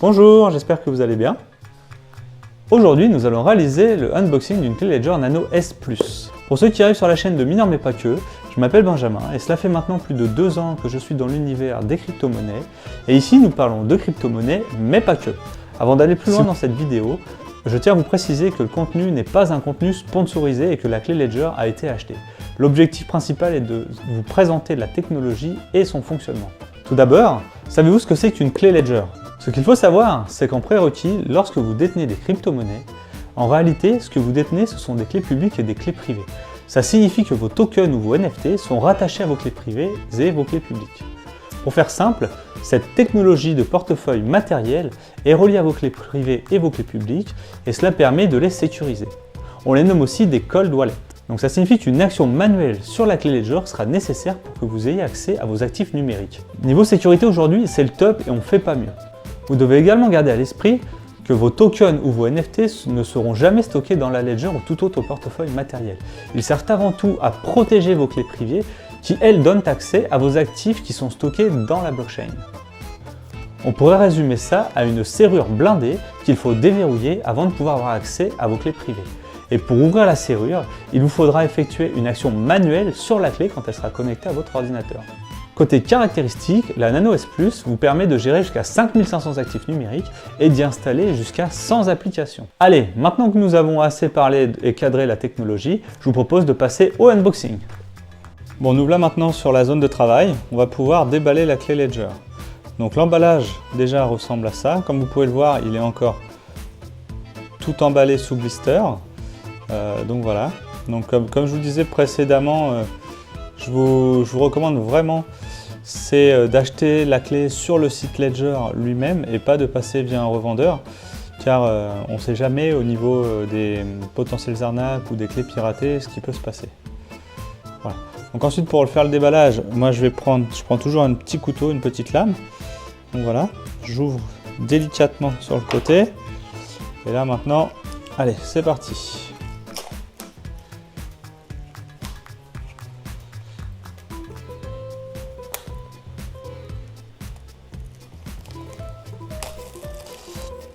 Bonjour, j'espère que vous allez bien. Aujourd'hui, nous allons réaliser le unboxing d'une clé Ledger Nano S+. Pour ceux qui arrivent sur la chaîne de Mineur mais pas que, je m'appelle Benjamin et cela fait maintenant plus de 2 ans que je suis dans l'univers des crypto-monnaies. Et ici, nous parlons de crypto-monnaies, mais pas que. Avant d'aller plus loin dans cette vidéo, je tiens à vous préciser que le contenu n'est pas un contenu sponsorisé et que la clé Ledger a été achetée. L'objectif principal est de vous présenter la technologie et son fonctionnement. Tout d'abord, savez-vous ce que c'est qu'une clé Ledger ? Ce qu'il faut savoir, c'est qu'en prérequis, lorsque vous détenez des crypto-monnaies, en réalité, ce que vous détenez, ce sont des clés publiques et des clés privées. Ça signifie que vos tokens ou vos NFT sont rattachés à vos clés privées et vos clés publiques. Pour faire simple, cette technologie de portefeuille matériel est reliée à vos clés privées et vos clés publiques, et cela permet de les sécuriser. On les nomme aussi des cold wallets. Donc ça signifie qu'une action manuelle sur la clé Ledger sera nécessaire pour que vous ayez accès à vos actifs numériques. Niveau sécurité aujourd'hui, c'est le top et on ne fait pas mieux. Vous devez également garder à l'esprit que vos tokens ou vos NFT ne seront jamais stockés dans la Ledger ou tout autre portefeuille matériel. Ils servent avant tout à protéger vos clés privées qui, elles, donnent accès à vos actifs qui sont stockés dans la blockchain. On pourrait résumer ça à une serrure blindée qu'il faut déverrouiller avant de pouvoir avoir accès à vos clés privées. Et pour ouvrir la serrure, il vous faudra effectuer une action manuelle sur la clé quand elle sera connectée à votre ordinateur. Côté caractéristiques, la Nano S+ vous permet de gérer jusqu'à 5500 actifs numériques et d'y installer jusqu'à 100 applications. Allez, maintenant que nous avons assez parlé et cadré la technologie, je vous propose de passer au unboxing. Bon, nous voilà maintenant sur la zone de travail, on va pouvoir déballer la clé Ledger. Donc l'emballage déjà ressemble à ça, comme vous pouvez le voir, il est encore tout emballé sous blister. Donc voilà, donc comme je vous disais précédemment, je vous recommande vraiment d'acheter la clé sur le site Ledger lui-même et pas de passer via un revendeur, car on ne sait jamais au niveau des potentielles arnaques ou des clés piratées ce qui peut se passer. Voilà. Donc ensuite, pour faire le déballage, moi je prends toujours un petit couteau, une petite lame. Donc voilà, j'ouvre délicatement sur le côté et là maintenant, allez, c'est parti.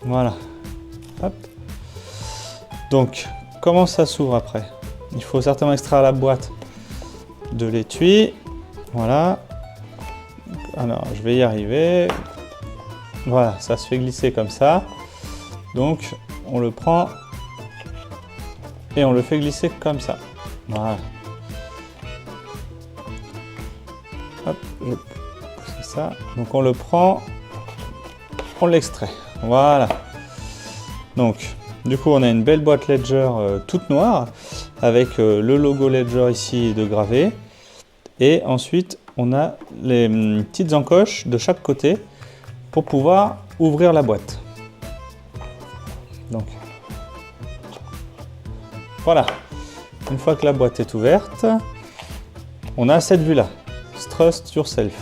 Voilà, hop. Donc, comment ça s'ouvre après? Il faut certainement extraire la boîte de l'étui. Voilà. Alors, je vais y arriver. Voilà, ça se fait glisser comme ça. Donc, on le prend et on le fait glisser comme ça. Voilà. Hop, je pousse ça. Donc, on le prend, on l'extrait. Voilà. Donc, du coup, on a une belle boîte Ledger toute noire avec le logo Ledger ici de gravé. Et ensuite, on a les petites encoches de chaque côté pour pouvoir ouvrir la boîte. Donc, voilà. Une fois que la boîte est ouverte, on a cette vue-là. Trust yourself.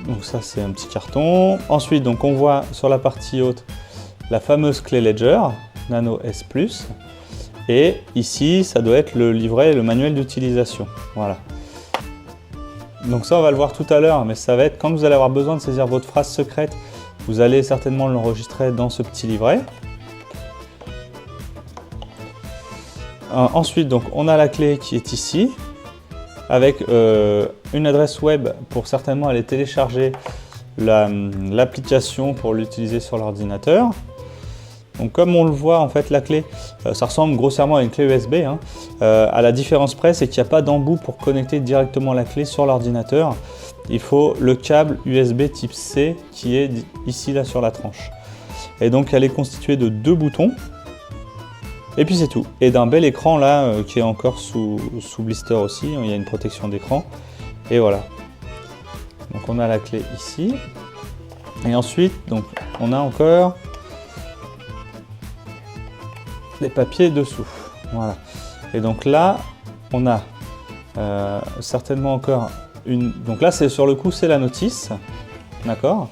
Donc ça, c'est un petit carton. Ensuite, donc, on voit sur la partie haute la fameuse clé Ledger Nano S+. Et ici, ça doit être le livret et le manuel d'utilisation. Voilà. Donc ça, on va le voir tout à l'heure, mais ça va être quand vous allez avoir besoin de saisir votre phrase secrète, vous allez certainement l'enregistrer dans ce petit livret. Ensuite, donc, on a la clé qui est ici, avec une adresse web pour certainement aller télécharger l'application pour l'utiliser sur l'ordinateur. Donc comme on le voit, en fait, la clé, ça ressemble grossièrement à une clé USB. À la différence près, c'est qu'il n'y a pas d'embout pour connecter directement la clé sur l'ordinateur. Il faut le câble USB type C qui est ici là sur la tranche. Et donc elle est constituée de 2 boutons. Et puis c'est tout. Et d'un bel écran là qui est encore sous blister aussi. Il y a une protection d'écran. Et voilà. Donc on a la clé ici. Et ensuite, donc, on a encore les papiers dessous. Voilà. Et donc là, on a certainement encore une. Donc là, c'est sur le coup, c'est la notice. D'accord?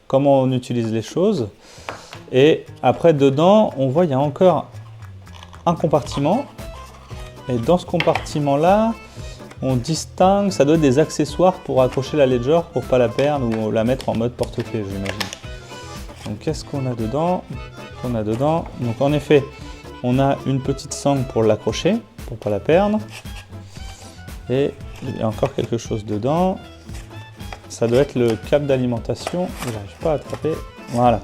Comment on utilise les choses. Et après, dedans, on voit il y a encore un compartiment. Et dans ce compartiment-là, on distingue, ça doit être des accessoires pour accrocher la Ledger pour pas la perdre ou la mettre en mode porte-clés, j'imagine. Donc qu'est-ce qu'on a dedans? Donc en effet, on a une petite sangle pour l'accrocher, pour pas la perdre. Et il y a encore quelque chose dedans. Ça doit être le câble d'alimentation. Je n'arrive pas à attraper. Voilà,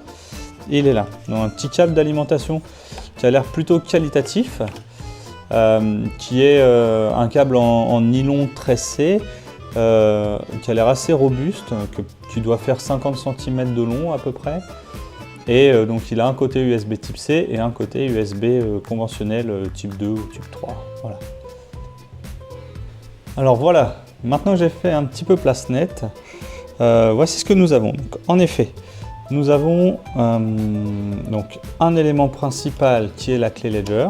il est là. Donc un petit câble d'alimentation qui a l'air plutôt qualitatif, qui est un câble en nylon tressé, qui a l'air assez robuste, qui doit faire 50 cm de long à peu près. Et donc il a un côté USB type C et un côté USB conventionnel type 2 ou type 3. Voilà. Alors voilà, maintenant que j'ai fait un petit peu place nette, voici ce que nous avons. Donc, en effet, nous avons donc un élément principal qui est la clé Ledger,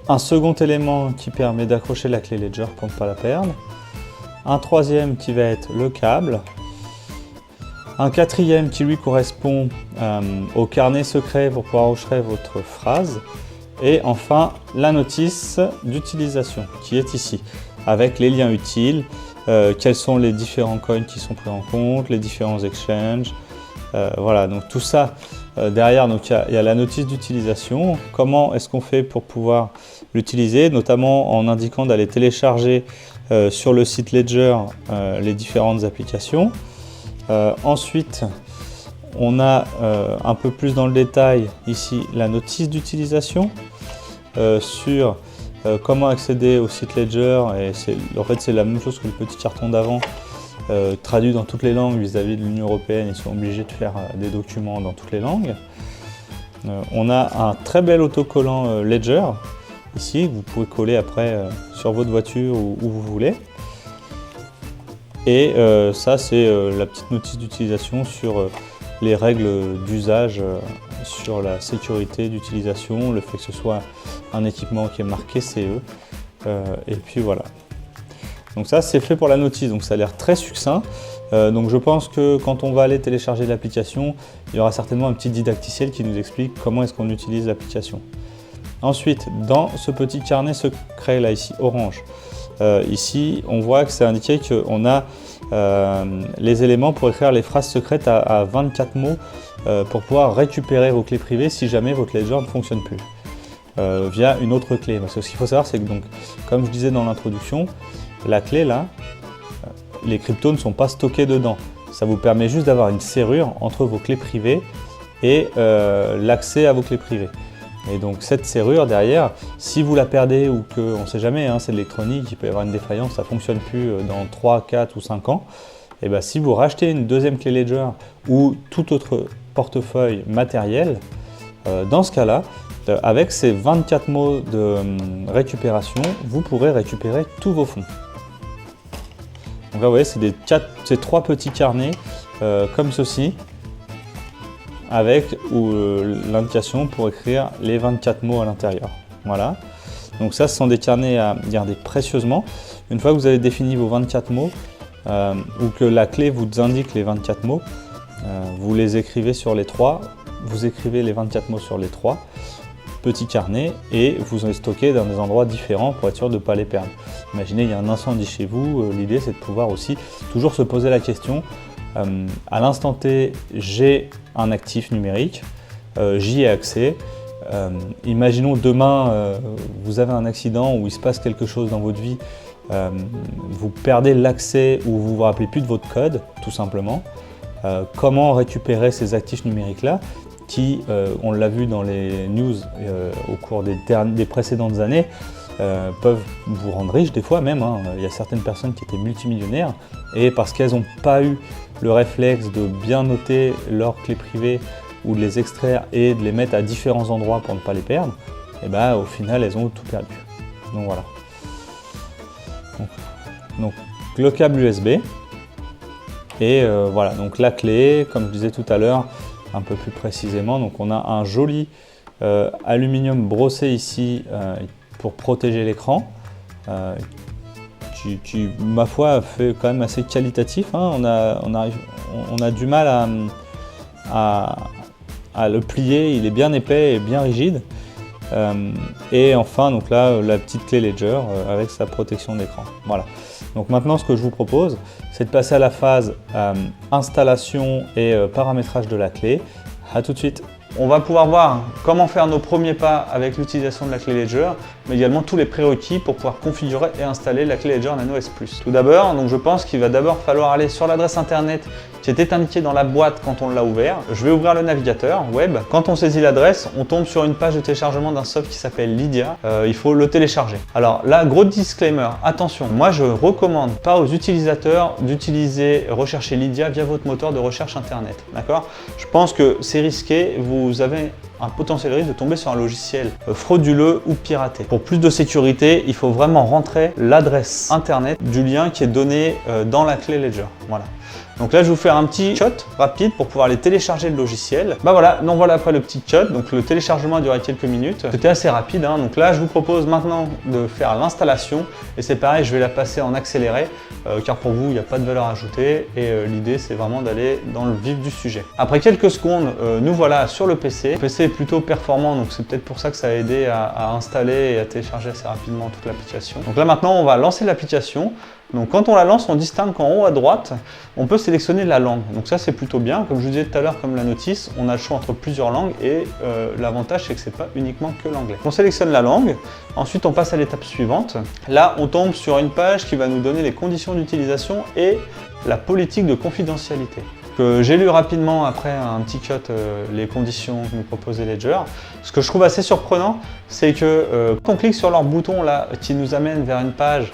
un second élément qui permet d'accrocher la clé Ledger pour ne pas la perdre, un troisième qui va être le câble, un quatrième qui lui correspond au carnet secret pour pouvoir enregistrer votre phrase, et enfin la notice d'utilisation qui est ici, avec les liens utiles, quels sont les différents coins qui sont pris en compte, les différents exchanges, voilà, donc tout ça derrière, donc il y a la notice d'utilisation, comment est-ce qu'on fait pour pouvoir l'utiliser, notamment en indiquant d'aller télécharger sur le site Ledger les différentes applications. Ensuite, on a un peu plus dans le détail ici la notice d'utilisation sur comment accéder au site Ledger, et en fait c'est la même chose que le petit carton d'avant, traduit dans toutes les langues vis-à-vis de l'Union Européenne. Ils sont obligés de faire des documents dans toutes les langues. On a un très bel autocollant Ledger ici, que vous pouvez coller après sur votre voiture ou où vous voulez. Et ça, c'est la petite notice d'utilisation sur les règles d'usage, sur la sécurité d'utilisation, le fait que ce soit un équipement qui est marqué CE. Et puis voilà. Donc ça, c'est fait pour la notice, donc ça a l'air très succinct. Donc je pense que quand on va aller télécharger l'application, il y aura certainement un petit didacticiel qui nous explique comment est-ce qu'on utilise l'application. Ensuite, dans ce petit carnet secret là, ici, orange, ici, on voit que c'est indiqué qu'on a les éléments pour écrire les phrases secrètes à 24 mots pour pouvoir récupérer vos clés privées si jamais votre Ledger ne fonctionne plus via une autre clé. Parce que ce qu'il faut savoir, c'est que, donc, comme je disais dans l'introduction, la clé là, les cryptos ne sont pas stockés dedans. Ça vous permet juste d'avoir une serrure entre vos clés privées et l'accès à vos clés privées. Et donc cette serrure derrière, si vous la perdez ou que, on ne sait jamais, hein, c'est de l'électronique, il peut y avoir une défaillance, ça ne fonctionne plus dans 3, 4 ou 5 ans, et bien si vous rachetez une deuxième clé Ledger ou tout autre portefeuille matériel, dans ce cas-là, avec ces 24 mots de récupération, vous pourrez récupérer tous vos fonds. Donc là vous voyez, c'est 3 petits carnets comme ceci, avec l'indication pour écrire les 24 mots à l'intérieur. Voilà. Donc ça, ce sont des carnets à garder précieusement. Une fois que vous avez défini vos 24 mots, ou que la clé vous indique les 24 mots, vous les écrivez sur les 3, vous écrivez les 24 mots sur les 3 petits carnets et vous les stockez dans des endroits différents pour être sûr de ne pas les perdre. Imaginez, il y a un incendie chez vous, l'idée c'est de pouvoir aussi toujours se poser la question, à l'instant T, j'ai un actif numérique, j'y ai accès. Imaginons demain, vous avez un accident ou il se passe quelque chose dans votre vie, vous perdez l'accès ou vous ne vous rappelez plus de votre code, tout simplement. Comment récupérer ces actifs numériques-là qui, on l'a vu dans les news au cours des précédentes années, peuvent vous rendre riche des fois même, hein. Il y a certaines personnes qui étaient multimillionnaires et parce qu'elles n'ont pas eu le réflexe de bien noter leurs clés privées ou de les extraire et de les mettre à différents endroits pour ne pas les perdre, et ben, au final elles ont tout perdu. Donc voilà. Donc le câble USB et voilà, donc la clé, comme je disais tout à l'heure, un peu plus précisément, donc on a un joli aluminium brossé ici pour protéger l'écran, qui, ma foi, fait quand même assez qualitatif, hein. On a du mal à le plier, il est bien épais et bien rigide. Et enfin, donc là, la petite clé Ledger avec sa protection d'écran. Voilà. Donc maintenant, ce que je vous propose, c'est de passer à la phase installation et paramétrage de la clé. À tout de suite. On va pouvoir voir comment faire nos premiers pas avec l'utilisation de la clé Ledger, mais également tous les prérequis pour pouvoir configurer et installer la clé Ledger Nano S+. Tout d'abord, donc je pense qu'il va d'abord falloir aller sur l'adresse internet qui était indiquée dans la boîte quand on l'a ouvert. Je vais ouvrir le navigateur web. Quand on saisit l'adresse, on tombe sur une page de téléchargement d'un soft qui s'appelle Lydia. Il faut le télécharger. Alors là, gros disclaimer, attention, moi je recommande pas aux utilisateurs d'utiliser, rechercher Lydia via votre moteur de recherche internet. D'accord ? Je pense que c'est risqué, vous avez un potentiel risque de tomber sur un logiciel frauduleux ou piraté. Pour plus de sécurité, il faut vraiment rentrer l'adresse internet du lien qui est donné dans la clé Ledger. Voilà. Donc là, je vais vous faire un petit shot rapide pour pouvoir aller télécharger le logiciel. Bah voilà, donc voilà après le petit shot. Donc le téléchargement a duré quelques minutes. C'était assez rapide, hein. Donc là, je vous propose maintenant de faire l'installation. Et c'est pareil, je vais la passer en accéléré, car pour vous, il n'y a pas de valeur ajoutée. Et l'idée, c'est vraiment d'aller dans le vif du sujet. Après quelques secondes, nous voilà sur le PC. Le PC est plutôt performant, donc c'est peut-être pour ça que ça a aidé à installer et à télécharger assez rapidement toute l'application. Donc là, maintenant, on va lancer l'application. Donc quand on la lance, on distingue qu'en haut à droite, on peut sélectionner la langue. Donc ça c'est plutôt bien. Comme je vous disais tout à l'heure, comme la notice, on a le choix entre plusieurs langues et l'avantage c'est que c'est pas uniquement que l'anglais. On sélectionne la langue, ensuite on passe à l'étape suivante. Là on tombe sur une page qui va nous donner les conditions d'utilisation et la politique de confidentialité. J'ai lu rapidement après un petit cut les conditions que nous proposait Ledger. Ce que je trouve assez surprenant, c'est que quand on clique sur leur bouton là qui nous amène vers une page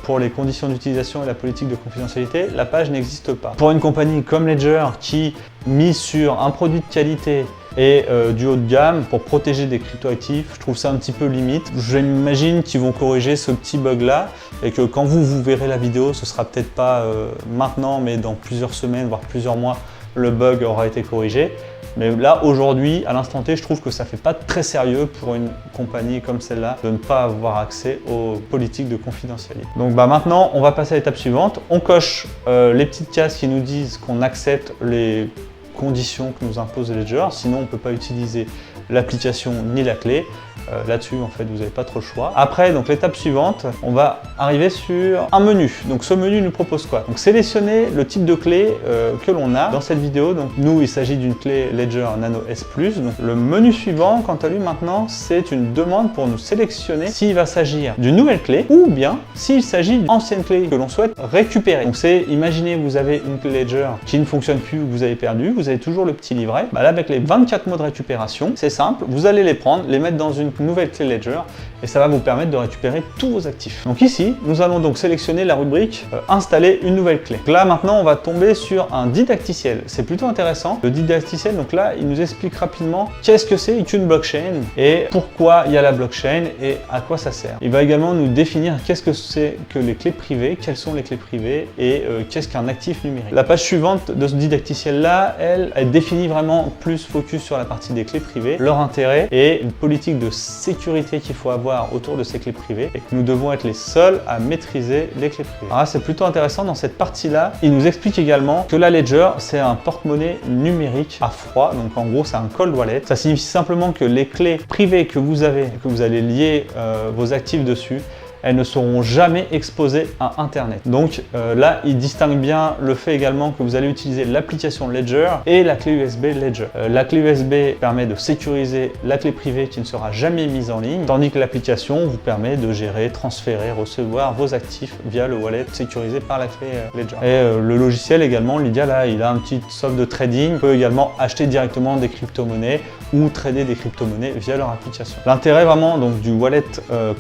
pour les conditions d'utilisation et la politique de confidentialité, la page n'existe pas. Pour une compagnie comme Ledger qui mise sur un produit de qualité et du haut de gamme pour protéger des cryptoactifs, je trouve ça un petit peu limite. J'imagine qu'ils vont corriger ce petit bug là et que quand vous verrez la vidéo, ce sera peut-être pas maintenant mais dans plusieurs semaines voire plusieurs mois, le bug aura été corrigé. Mais là, aujourd'hui, à l'instant T, je trouve que ça fait pas très sérieux pour une compagnie comme celle-là de ne pas avoir accès aux politiques de confidentialité. Donc maintenant, on va passer à l'étape suivante. On coche les petites cases qui nous disent qu'on accepte les conditions que nous impose Ledger, sinon on ne peut pas utiliser l'application ni la clé. Là-dessus, en fait, vous n'avez pas trop le choix. Après, donc l'étape suivante, on va arriver sur un menu. Donc ce menu nous propose quoi? Donc sélectionner le type de clé que l'on a dans cette vidéo. Donc nous, il s'agit d'une clé Ledger Nano S+. Donc le menu suivant, quant à lui maintenant, c'est une demande pour nous sélectionner s'il va s'agir d'une nouvelle clé ou bien s'il s'agit d'une ancienne clé que l'on souhaite récupérer. Donc c'est, imaginez, vous avez une clé Ledger qui ne fonctionne plus ou que vous avez perdu, vous avez toujours le petit livret. Bah là, avec les 24 mots de récupération, c'est simple, vous allez les prendre, les mettre dans une nouvelle clé Ledger et ça va vous permettre de récupérer tous vos actifs. Donc ici, nous allons donc sélectionner la rubrique installer une nouvelle clé. Donc là maintenant, on va tomber sur un didacticiel. C'est plutôt intéressant. Le didacticiel, donc là, il nous explique rapidement qu'est-ce que c'est qu'une blockchain et pourquoi il y a la blockchain et à quoi ça sert. Il va également nous définir qu'est-ce que c'est que les clés privées, quelles sont les clés privées et qu'est-ce qu'un actif numérique. La page suivante de ce didacticiel là, elle définit vraiment plus focus sur la partie des clés privées, leur intérêt et une politique de sécurité qu'il faut avoir autour de ces clés privées et que nous devons être les seuls à maîtriser les clés privées. Alors c'est plutôt intéressant dans cette partie-là. Il nous explique également que la Ledger, c'est un porte-monnaie numérique à froid. Donc en gros, c'est un cold wallet. Ça signifie simplement que les clés privées que vous avez, que vous allez lier vos actifs dessus, elles ne seront jamais exposées à Internet. Donc là, il distingue bien le fait également que vous allez utiliser l'application Ledger et la clé USB Ledger. La clé USB permet de sécuriser la clé privée qui ne sera jamais mise en ligne, tandis que l'application vous permet de gérer, transférer, recevoir vos actifs via le wallet sécurisé par la clé Ledger. Et le logiciel également, Lydia, là, il a un petit soft de trading. On peut également acheter directement des crypto-monnaies ou trader des crypto-monnaies via leur application. L'intérêt vraiment donc du wallet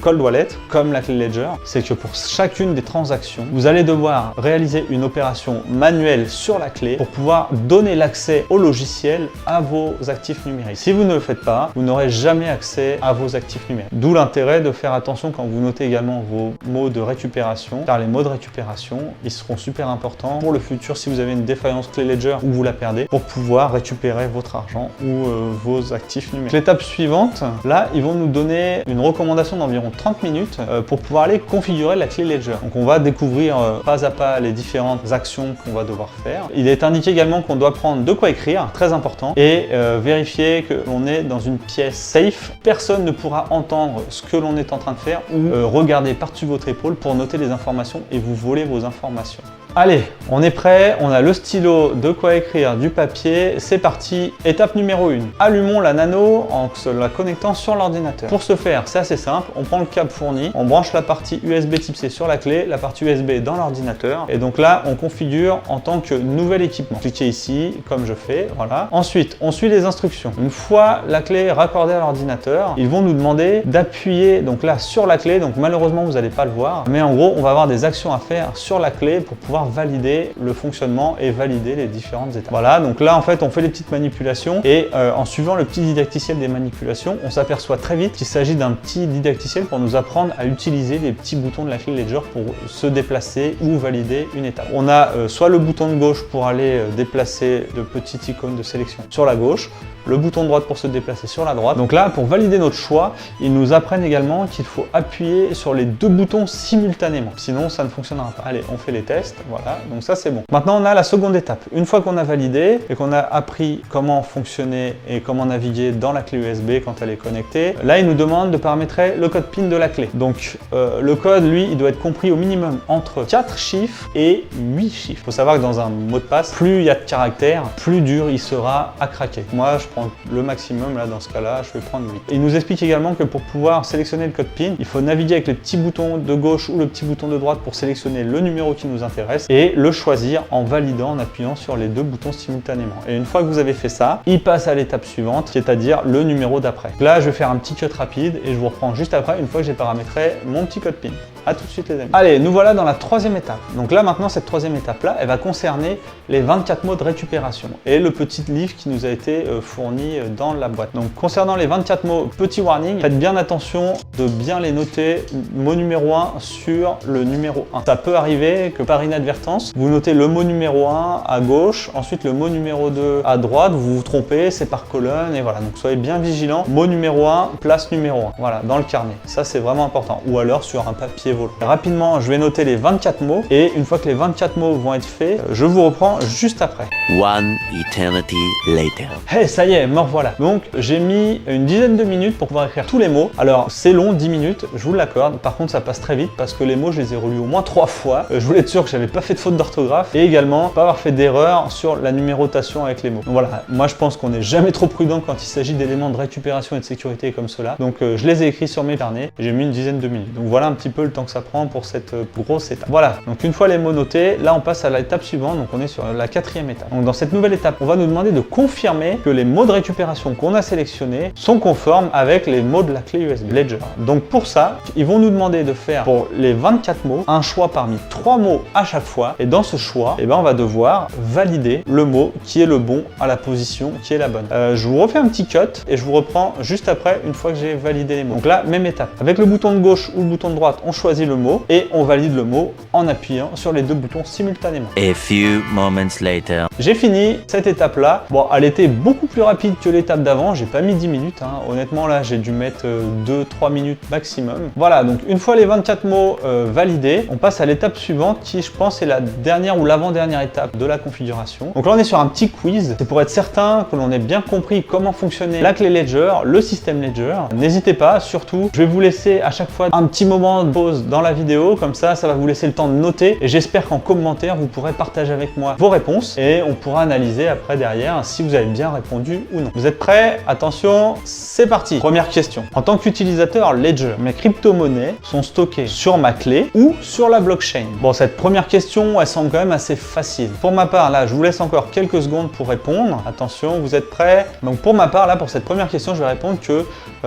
cold wallet, comme la clé Ledger, c'est que pour chacune des transactions, vous allez devoir réaliser une opération manuelle sur la clé pour pouvoir donner l'accès au logiciel à vos actifs numériques. Si vous ne le faites pas, vous n'aurez jamais accès à vos actifs numériques. D'où l'intérêt de faire attention quand vous notez également vos mots de récupération, car les mots de récupération, ils seront super importants pour le futur si vous avez une défaillance clé Ledger ou vous la perdez, pour pouvoir récupérer votre argent ou vos actifs numériques. L'étape suivante, là, ils vont nous donner une recommandation d'environ 30 minutes pour pouvoir aller configurer la clé Ledger. Donc on va découvrir pas à pas les différentes actions qu'on va devoir faire. Il est indiqué également qu'on doit prendre de quoi écrire, très important, et vérifier que l'on est dans une pièce safe. Personne ne pourra entendre ce que l'on est en train de faire ou regarder par-dessus votre épaule pour noter les informations et vous voler vos informations. Allez, on est prêt, on a le stylo, de quoi écrire, du papier, c'est parti. Étape numéro 1. Allumons la nano en la connectant sur l'ordinateur. Pour ce faire, c'est assez simple, on prend le câble fourni, on branche la partie USB type C sur la clé, la partie USB dans l'ordinateur, et donc là, on configure en tant que nouvel équipement. Cliquez ici, comme je fais, voilà. Ensuite, on suit les instructions. Une fois la clé raccordée à l'ordinateur, ils vont nous demander d'appuyer donc là sur la clé, donc malheureusement, vous n'allez pas le voir, mais en gros, on va avoir des actions à faire sur la clé pour pouvoir valider le fonctionnement et valider les différentes étapes. Voilà, donc là en fait on fait les petites manipulations et en suivant le petit didacticiel des manipulations, on s'aperçoit très vite qu'il s'agit d'un petit didacticiel pour nous apprendre à utiliser les petits boutons de la clé Ledger pour se déplacer ou valider une étape. On a soit le bouton de gauche pour aller déplacer de petites icônes de sélection sur la gauche, le bouton de droite pour se déplacer sur la droite. Donc là, pour valider notre choix, ils nous apprennent également qu'il faut appuyer sur les deux boutons simultanément. Sinon, ça ne fonctionnera pas. Allez, on fait les tests. Voilà, donc ça c'est bon. Maintenant, on a la seconde étape. Une fois qu'on a validé et qu'on a appris comment fonctionner et comment naviguer dans la clé USB quand elle est connectée, là, il nous demande de paramétrer le code PIN de la clé. Donc, le code, lui, il doit être compris au minimum entre 4 chiffres et 8 chiffres. Il faut savoir que dans un mot de passe, plus il y a de caractères, plus dur il sera à craquer. Moi, je prends le maximum, là dans ce cas-là, je vais prendre 8. Et il nous explique également que pour pouvoir sélectionner le code PIN, il faut naviguer avec le petit bouton de gauche ou le petit bouton de droite pour sélectionner le numéro qui nous intéresse et le choisir en validant, en appuyant sur les deux boutons simultanément. Et une fois que vous avez fait ça, il passe à l'étape suivante, c'est-à-dire le numéro d'après. Là, je vais faire un petit cut rapide et je vous reprends juste après, une fois que j'ai paramétré mon petit code PIN. A tout de suite les amis. Allez, nous voilà dans la troisième étape. Donc là maintenant, cette troisième étape-là, elle va concerner les 24 mots de récupération et le petit livre qui nous a été fourni dans la boîte. Donc concernant les 24 mots, petit warning, faites bien attention de bien les noter, mot numéro 1 sur le numéro 1. Ça peut arriver que par inadvertance, vous notez le mot numéro 1 à gauche, ensuite le mot numéro 2 à droite, vous vous trompez, c'est par colonne et voilà. Donc soyez bien vigilants. Mot numéro 1, place numéro 1. Voilà, dans le carnet. Ça c'est vraiment important. Ou alors sur un papier volant. Rapidement, je vais noter les 24 mots et une fois que les 24 mots vont être faits, je vous reprends juste après. One eternity later. Hey, ça y est, me revoilà. Donc, j'ai mis une dizaine de minutes pour pouvoir écrire tous les mots. Alors, c'est long, 10 minutes, je vous l'accorde. Par contre, ça passe très vite parce que les mots, je les ai relus au moins 3 fois. Je voulais être sûr que j'avais pas fait de faute d'orthographe et également pas avoir fait d'erreur sur la numérotation avec les mots. Donc voilà, moi je pense qu'on n'est jamais trop prudent quand il s'agit d'éléments de récupération et de sécurité comme cela. Donc, je les ai écrits sur mes carnets et j'ai mis une dizaine de minutes. Donc voilà un petit peu le temps que ça prend pour cette grosse étape. Voilà, donc une fois les mots notés, là on passe à l'étape suivante, donc on est sur la quatrième étape. Donc dans cette nouvelle étape, on va nous demander de confirmer que les mots de récupération qu'on a sélectionnés sont conformes avec les mots de la clé USB Ledger. Donc pour ça, ils vont nous demander de faire pour les 24 mots, un choix parmi 3 mots à chaque fois, et dans ce choix, on va devoir valider le mot qui est le bon à la position qui est la bonne. Je vous refais un petit cut et je vous reprends juste après une fois que j'ai validé les mots. Donc là, même étape. Avec le bouton de gauche ou le bouton de droite, on choisit le mot et on valide le mot en appuyant sur les deux boutons simultanément. A few moments later. J'ai fini cette étape-là. Bon, elle était beaucoup plus rapide que l'étape d'avant. J'ai pas mis 10 minutes. Honnêtement, là, j'ai dû mettre 2-3 minutes maximum. Voilà, donc une fois les 24 mots validés, on passe à l'étape suivante qui, je pense, est la dernière ou l'avant-dernière étape de la configuration. Donc là, on est sur un petit quiz. C'est pour être certain que l'on ait bien compris comment fonctionnait la clé Ledger, le système Ledger. N'hésitez pas, surtout, je vais vous laisser à chaque fois un petit moment de pause dans la vidéo. Comme ça va vous laisser le temps de noter. Et j'espère qu'en commentaire, vous pourrez partager avec moi vos réponses et on pourra analyser après derrière si vous avez bien répondu ou non. Vous êtes prêts? Attention, c'est parti. Première question. En tant qu'utilisateur Ledger, mes crypto-monnaies sont stockées sur ma clé ou sur la blockchain? Bon, cette première question, elle semble quand même assez facile. Pour ma part, là, je vous laisse encore quelques secondes pour répondre. Attention, vous êtes prêts? Donc pour ma part, là, pour cette première question, je vais répondre que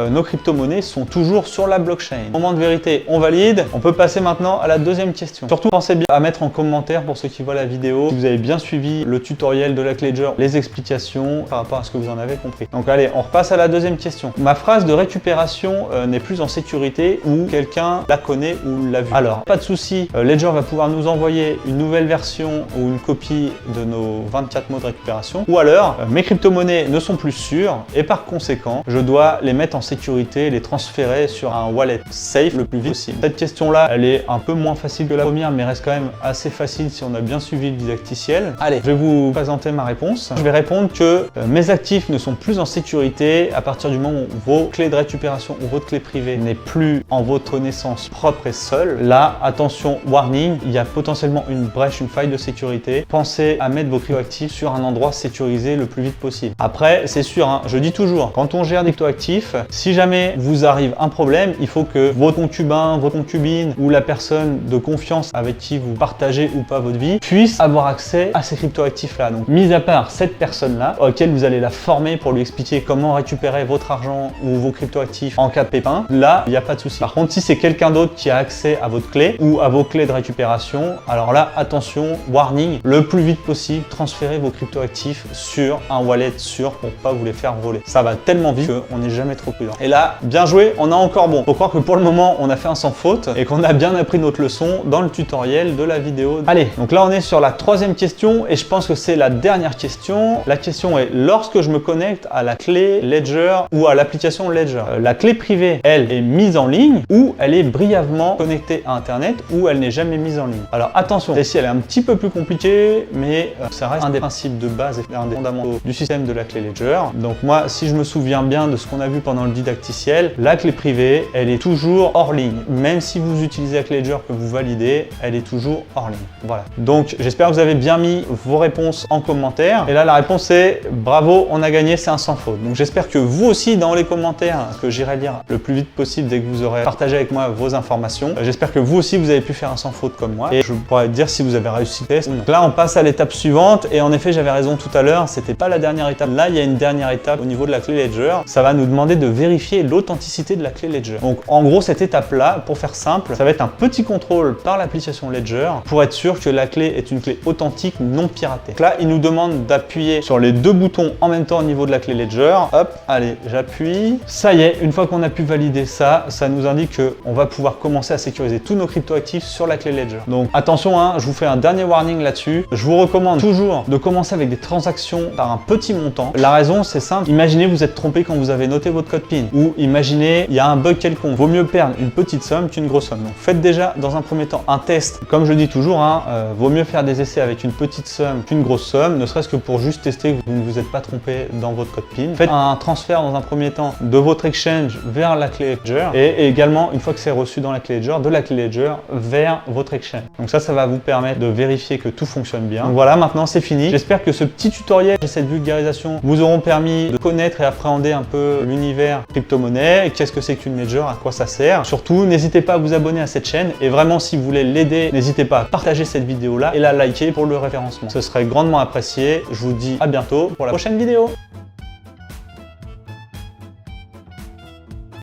nos crypto-monnaies sont toujours sur la blockchain. Moment de vérité, on valide. On peut passer maintenant à la deuxième question. Surtout, pensez bien à mettre en commentaire pour ceux qui voient la vidéo si vous avez bien suivi le tutoriel de la clé Ledger, les explications par rapport à ce que vous en avez compris. Donc allez, on repasse à la deuxième question. Ma phrase de récupération n'est plus en sécurité ou quelqu'un la connaît ou l'a vue. Alors, pas de souci, Ledger va pouvoir nous envoyer une nouvelle version ou une copie de nos 24 mots de récupération. Ou alors, mes crypto-monnaies ne sont plus sûres et par conséquent, je dois les mettre en sécurité et les transférer sur un wallet safe le plus vite possible. Cette question question-là, elle est un peu moins facile que la première, mais reste quand même assez facile si on a bien suivi le didacticiel. Allez, je vais vous présenter ma réponse. Je vais répondre que mes actifs ne sont plus en sécurité à partir du moment où vos clés de récupération ou votre clé privée n'est plus en votre connaissance propre et seule. Là, attention, warning, il y a potentiellement une brèche, une faille de sécurité. Pensez à mettre vos cryptoactifs sur un endroit sécurisé le plus vite possible. Après, c'est sûr, hein, je dis toujours, quand on gère des cryptoactifs, si jamais vous arrive un problème, il faut que votre concubin, votre concubine ou la personne de confiance avec qui vous partagez ou pas votre vie puisse avoir accès à ces cryptoactifs-là. Donc, mis à part cette personne-là, auquel vous allez la former pour lui expliquer comment récupérer votre argent ou vos cryptoactifs en cas de pépin, là, il n'y a pas de souci. Par contre, si c'est quelqu'un d'autre qui a accès à votre clé ou à vos clés de récupération, alors là, attention, warning, le plus vite possible, transférez vos cryptoactifs sur un wallet sûr pour pas vous les faire voler. Ça va tellement vite qu'on n'est jamais trop prudent. Et là, bien joué, on a encore bon. Faut croire que pour le moment, on a fait un sans faute et qu'on a bien appris notre leçon dans le tutoriel de la vidéo. Allez, donc là, on est sur la troisième question et je pense que c'est la dernière question. La question est, lorsque je me connecte à la clé Ledger ou à l'application Ledger, la clé privée, elle est mise en ligne ou elle est brièvement connectée à Internet ou elle n'est jamais mise en ligne. Alors attention, celle-ci elle est un petit peu plus compliquée, mais ça reste un des principes de base et un des fondamentaux du système de la clé Ledger. Donc moi, si je me souviens bien de ce qu'on a vu pendant le didacticiel, la clé privée, elle est toujours hors ligne. Même si vous utilisez la clé Ledger que vous validez, elle est toujours hors ligne. Voilà. Donc j'espère que vous avez bien mis vos réponses en commentaire. Et là, la réponse est bravo, on a gagné, c'est un sans faute. Donc j'espère que vous aussi, dans les commentaires, que j'irai lire le plus vite possible dès que vous aurez partagé avec moi vos informations, j'espère que vous aussi, vous avez pu faire un sans faute comme moi. Et je pourrais dire si vous avez réussi le test ou non. Là, on passe à l'étape suivante. Et en effet, j'avais raison tout à l'heure, c'était pas la dernière étape. Là, il y a une dernière étape au niveau de la clé Ledger. Ça va nous demander de vérifier l'authenticité de la clé Ledger. Donc en gros, cette étape-là, pour faire simple, ça va être un petit contrôle par l'application Ledger pour être sûr que la clé est une clé authentique, non piratée. Donc là, il nous demande d'appuyer sur les deux boutons en même temps au niveau de la clé Ledger. Hop, allez, j'appuie. Ça y est, une fois qu'on a pu valider ça, ça nous indique qu'on va pouvoir commencer à sécuriser tous nos cryptoactifs sur la clé Ledger. Donc attention, hein, je vous fais un dernier warning là-dessus. Je vous recommande toujours de commencer avec des transactions par un petit montant. La raison, c'est simple. Imaginez vous êtes trompé quand vous avez noté votre code PIN ou imaginez il y a un bug quelconque. Vaut mieux perdre une petite somme qu'une grosse somme. Donc faites déjà dans un premier temps un test. Comme je dis toujours, hein, vaut mieux faire des essais avec une petite somme qu'une grosse somme, ne serait-ce que pour juste tester que vous ne vous êtes pas trompé dans votre code PIN. Faites un transfert dans un premier temps de votre exchange vers la clé Ledger et également, une fois que c'est reçu dans la clé Ledger, de la clé Ledger vers votre exchange. Donc ça va vous permettre de vérifier que tout fonctionne bien. Donc voilà, maintenant c'est fini. J'espère que ce petit tutoriel et cette vulgarisation vous auront permis de connaître et appréhender un peu l'univers crypto-monnaie, qu'est-ce que c'est qu'une Ledger, à quoi ça sert. Surtout, n'hésitez pas à vous abonner à cette chaîne et vraiment, si vous voulez l'aider, n'hésitez pas à partager cette vidéo-là et la liker pour le référencement. Ce serait grandement apprécié. Je vous dis à bientôt pour la prochaine vidéo.